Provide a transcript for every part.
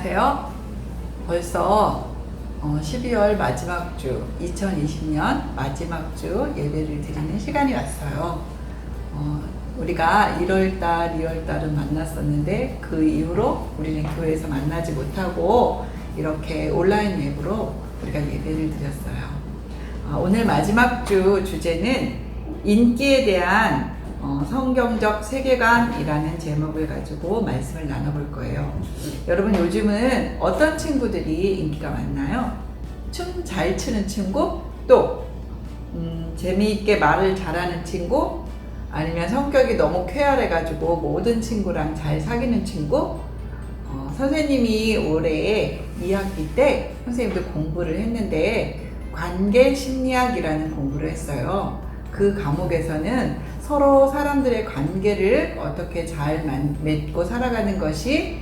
안녕하세요. 벌써 12월 마지막 주, 2020년 마지막 주 예배를 드리는 시간이 왔어요. 우리가 1월달, 2월달은 만났었는데 그 이후로 우리는 교회에서 만나지 못하고 이렇게 온라인 앱으로 우리가 예배를 드렸어요. 오늘 마지막 주 주제는 인기에 대한 성경적 세계관이라는 제목을 가지고 말씀을 나눠볼 거예요. 여러분, 요즘은 어떤 친구들이 인기가 많나요? 춤 잘 추는 친구, 또 재미있게 말을 잘하는 친구, 아니면 성격이 너무 쾌활해가지고 모든 친구랑 잘 사귀는 친구. 선생님이 올해 2학기 때 선생님도 공부를 했는데 관계 심리학이라는 공부를 했어요. 그 과목에서는 서로 사람들의 관계를 어떻게 잘 맺고 살아가는 것이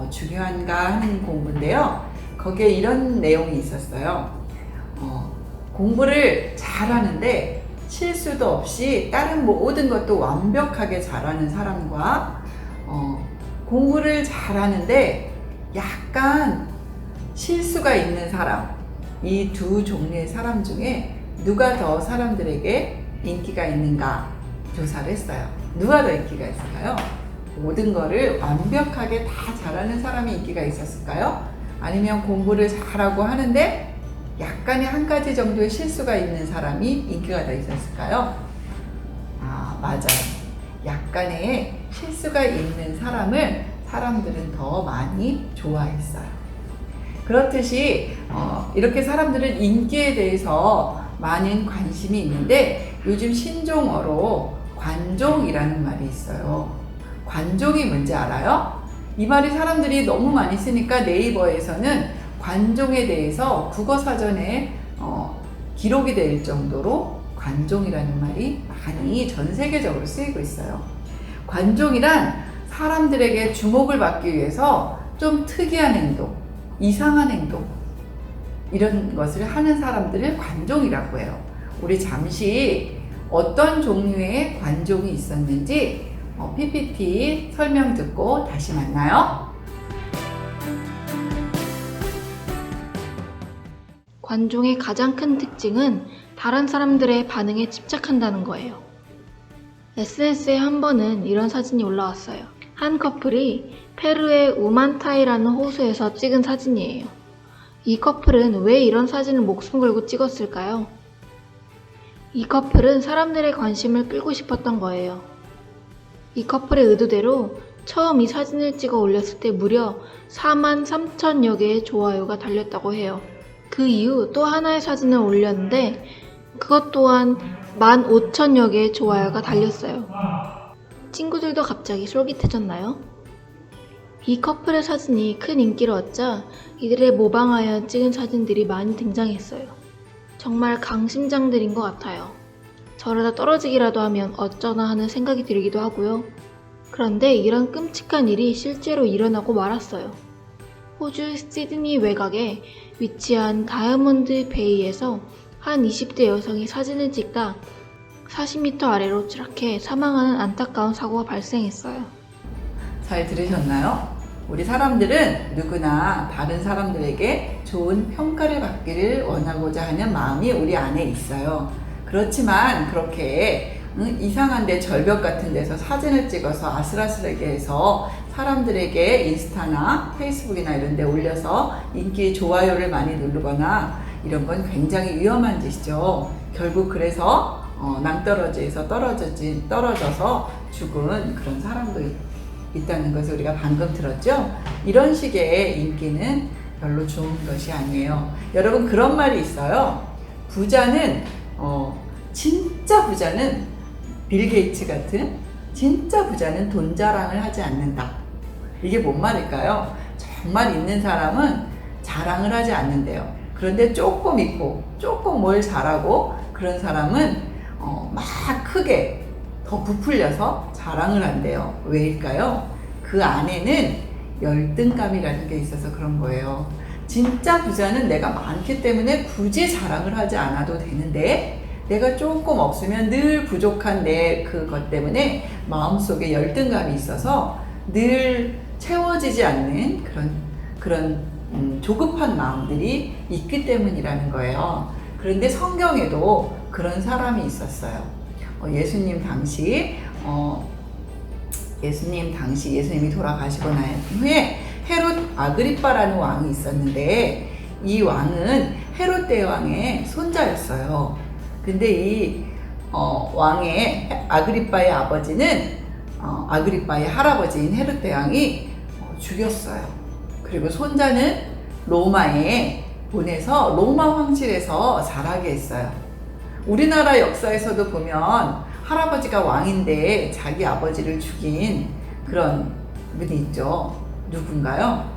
중요한가 하는 공부인데요. 거기에 이런 내용이 있었어요. 공부를 잘하는데 실수도 없이 다른 모든 것도 완벽하게 잘하는 사람과 공부를 잘하는데 약간 실수가 있는 사람, 이 두 종류의 사람 중에 누가 더 사람들에게 인기가 있는가 조사를 했어요. 누가 더 인기가 있을까요? 모든 거를 완벽하게 다 잘하는 사람이 인기가 있었을까요? 아니면 공부를 잘하고 하는데 약간의 한 가지 정도의 실수가 있는 사람이 인기가 더 있었을까요? 맞아요. 약간의 실수가 있는 사람을 사람들은 더 많이 좋아했어요. 그렇듯이 이렇게 사람들은 인기에 대해서 많은 관심이 있는데 요즘 신종어로 관종이라는 말이 있어요. 관종이 뭔지 알아요? 이 말이 사람들이 너무 많이 쓰니까 네이버에서는 관종에 대해서 국어사전에 기록이 될 정도로 관종이라는 말이 많이 전 세계적으로 쓰이고 있어요. 관종이란 사람들에게 주목을 받기 위해서 좀 특이한 행동, 이상한 행동, 이런 것을 하는 사람들을 관종이라고 해요. 우리 잠시 어떤 종류의 관종이 있었는지 PPT 설명 듣고 다시 만나요. 관종의 가장 큰 특징은 다른 사람들의 반응에 집착한다는 거예요. SNS에 한 번은 이런 사진이 올라왔어요. 한 커플이 페루의 우만타이라는 호수에서 찍은 사진이에요. 이 커플은 왜 이런 사진을 목숨 걸고 찍었을까요? 이 커플은 사람들의 관심을 끌고 싶었던 거예요. 이 커플의 의도대로 처음 이 사진을 찍어 올렸을 때 무려 43,000여 개의 좋아요가 달렸다고 해요. 그 이후 또 하나의 사진을 올렸는데 그것 또한 15,000여 개의 좋아요가 달렸어요. 친구들도 갑자기 솔깃해졌나요? 이 커플의 사진이 큰 인기를 얻자 이들의 모방하여 찍은 사진들이 많이 등장했어요. 정말 강심장들인 것 같아요. 저러다 떨어지기라도 하면 어쩌나 하는 생각이 들기도 하고요. 그런데 이런 끔찍한 일이 실제로 일어나고 말았어요. 호주 시드니 외곽에 위치한 다이아몬드 베이에서 한 20대 여성이 사진을 찍다 40m 아래로 추락해 사망하는 안타까운 사고가 발생했어요. 잘 들으셨나요? 우리 사람들은 누구나 다른 사람들에게 좋은 평가를 받기를 원하고자 하는 마음이 우리 안에 있어요. 그렇지만 그렇게 이상한데 절벽 같은 데서 사진을 찍어서 아슬아슬하게 해서 사람들에게 인스타나 페이스북이나 이런 데 올려서 인기 좋아요를 많이 누르거나 이런 건 굉장히 위험한 짓이죠. 결국 그래서 낭떠러지에서 떨어져서 죽은 그런 사람도 있다는 것을 우리가 방금 들었죠? 이런 식의 인기는 별로 좋은 것이 아니에요. 여러분, 그런 말이 있어요. 진짜 부자는 빌 게이츠 같은 진짜 부자는 돈 자랑을 하지 않는다. 이게 뭔 말일까요? 정말 있는 사람은 자랑을 하지 않는데요. 그런데 조금 있고 조금 뭘 잘하고 그런 사람은 막 크게 더 부풀려서 자랑을 한대요. 왜일까요? 그 안에는 열등감이라는 게 있어서 그런 거예요. 진짜 부자는 내가 많기 때문에 굳이 자랑을 하지 않아도 되는데 내가 조금 없으면 늘 부족한 내 그것 때문에 마음속에 열등감이 있어서 늘 채워지지 않는 그런 그런 조급한 마음들이 있기 때문이라는 거예요. 그런데 성경에도 그런 사람이 있었어요. 예수님 당시 예수님이 돌아가시고 난 후에 헤롯 아그리빠라는 왕이 있었는데, 이 왕은 헤롯 대왕의 손자였어요. 근데 이 왕의 아그리빠의 아버지는 아그리빠의 할아버지인 헤롯 대왕이 죽였어요. 그리고 손자는 로마에 보내서 로마 황실에서 자라게 했어요. 우리나라 역사에서도 보면 할아버지가 왕인데 자기 아버지를 죽인 그런 분이 있죠. 누군가요?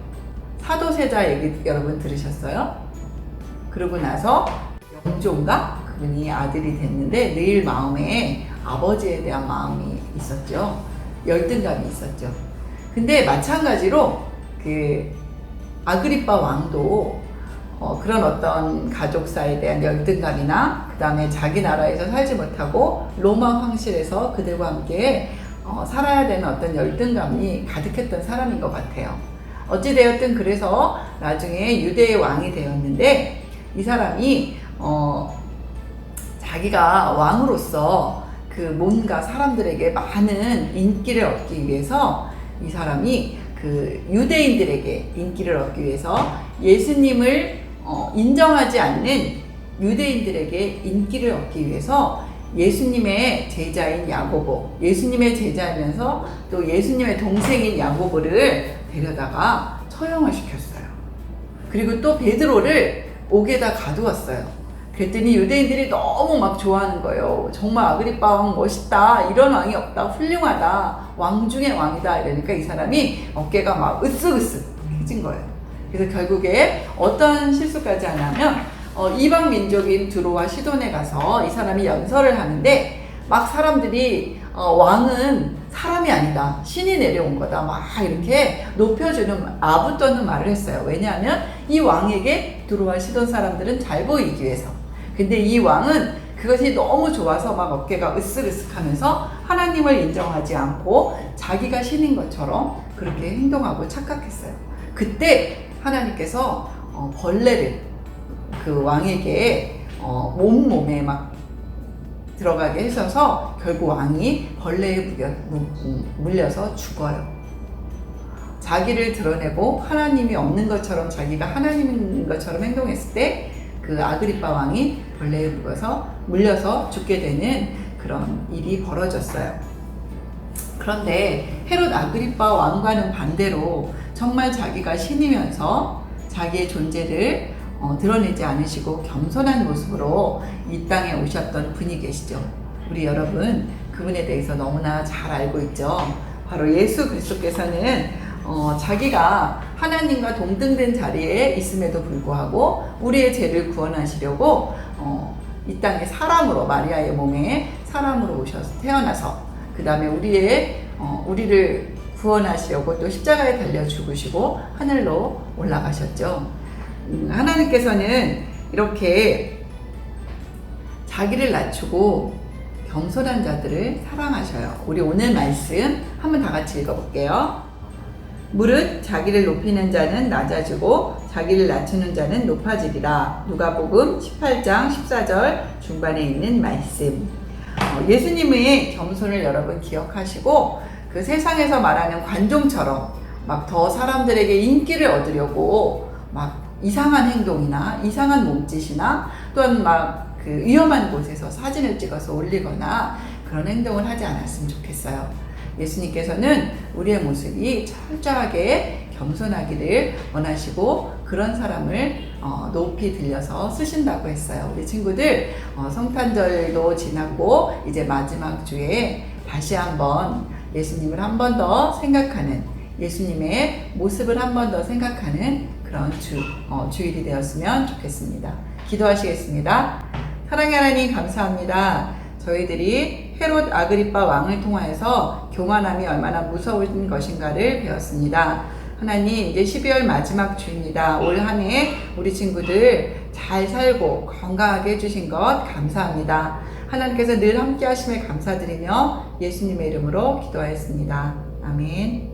사도세자 얘기 여러분 들으셨어요? 그러고 나서 영조인가? 그분이 아들이 됐는데 늘 마음에 아버지에 대한 마음이 있었죠. 열등감이 있었죠. 근데 마찬가지로 그 아그리빠 왕도 그런 어떤 가족사에 대한 열등감이나 그 다음에 자기 나라에서 살지 못하고 로마 황실에서 그들과 함께 살아야 되는 어떤 열등감이 가득했던 사람인 것 같아요. 어찌되었든 그래서 나중에 유대의 왕이 되었는데, 이 사람이 자기가 왕으로서 그 뭔가 사람들에게 많은 인기를 얻기 위해서 이 사람이 그 유대인들에게 인기를 얻기 위해서 예수님을 인정하지 않는 유대인들에게 인기를 얻기 위해서 예수님의 제자인 야고보, 예수님의 제자이면서 또 예수님의 동생인 야고보를 데려다가 처형을 시켰어요. 그리고 또 베드로를 옥에다 가두었어요. 그랬더니 유대인들이 너무 막 좋아하는 거예요. 정말 아그리빠 왕 멋있다. 이런 왕이 없다. 훌륭하다. 왕 중의 왕이다. 이러니까 이 사람이 어깨가 막 으쓱으쓱해진 거예요. 그래서 결국에 어떤 실수까지 하냐면 이방 민족인 두로와 시돈에 가서 이 사람이 연설을 하는데, 막 사람들이 왕은 사람이 아니다, 신이 내려온 거다, 막 이렇게 높여주는 아부떠는 말을 했어요. 왜냐하면 이 왕에게 두로와 시돈 사람들은 잘 보이기 위해서. 근데 이 왕은 그것이 너무 좋아서 막 어깨가 으쓱으쓱하면서 하나님을 인정하지 않고 자기가 신인 것처럼 그렇게 행동하고 착각했어요. 그때 하나님께서 벌레를 그 왕에게 몸에 막 들어가게 하셔서 결국 왕이 벌레에 물려서 죽어요. 자기를 드러내고 하나님이 없는 것처럼 자기가 하나님인 것처럼 행동했을 때 그 아그리빠 왕이 벌레에 물려서 죽게 되는 그런 일이 벌어졌어요. 그런데 헤롯 아그리빠 왕과는 반대로 정말 자기가 신이면서 자기의 존재를 드러내지 않으시고 겸손한 모습으로 이 땅에 오셨던 분이 계시죠. 우리 여러분 그분에 대해서 너무나 잘 알고 있죠. 바로 예수 그리스도께서는 자기가 하나님과 동등된 자리에 있음에도 불구하고 우리의 죄를 구원하시려고 이 땅에 사람으로, 마리아의 몸에 사람으로 오셔서 태어나서 그 다음에 우리를 구원하시려고 또 십자가에 달려 죽으시고 하늘로 올라가셨죠. 하나님께서는 이렇게 자기를 낮추고 겸손한 자들을 사랑하셔요. 우리 오늘 말씀 한번 다 같이 읽어볼게요. 무릇 자기를 높이는 자는 낮아지고 자기를 낮추는 자는 높아지리라. 누가복음 18장 14절 중반에 있는 말씀. 예수님의 겸손을 여러분 기억하시고 그 세상에서 말하는 관종처럼 막 더 사람들에게 인기를 얻으려고 막 이상한 행동이나 이상한 몸짓이나 또한 막 그 위험한 곳에서 사진을 찍어서 올리거나 그런 행동을 하지 않았으면 좋겠어요. 예수님께서는 우리의 모습이 철저하게 겸손하기를 원하시고 그런 사람을 높이 들려서 쓰신다고 했어요. 우리 친구들 성탄절도 지나고 이제 마지막 주에 다시 한번 예수님을 한 번 더 생각하는, 예수님의 모습을 한 번 더 생각하는 그런 주일이 되었으면 좋겠습니다. 기도하시겠습니다. 사랑의 하나님 감사합니다. 저희들이 헤롯 아그리빠 왕을 통하여서 교만함이 얼마나 무서운 것인가를 배웠습니다. 하나님, 이제 12월 마지막 주입니다. 올 한 해 우리 친구들 잘 살고 건강하게 해주신 것 감사합니다. 하나님께서 늘 함께 하심에 감사드리며 예수님의 이름으로 기도하였습니다. 아멘.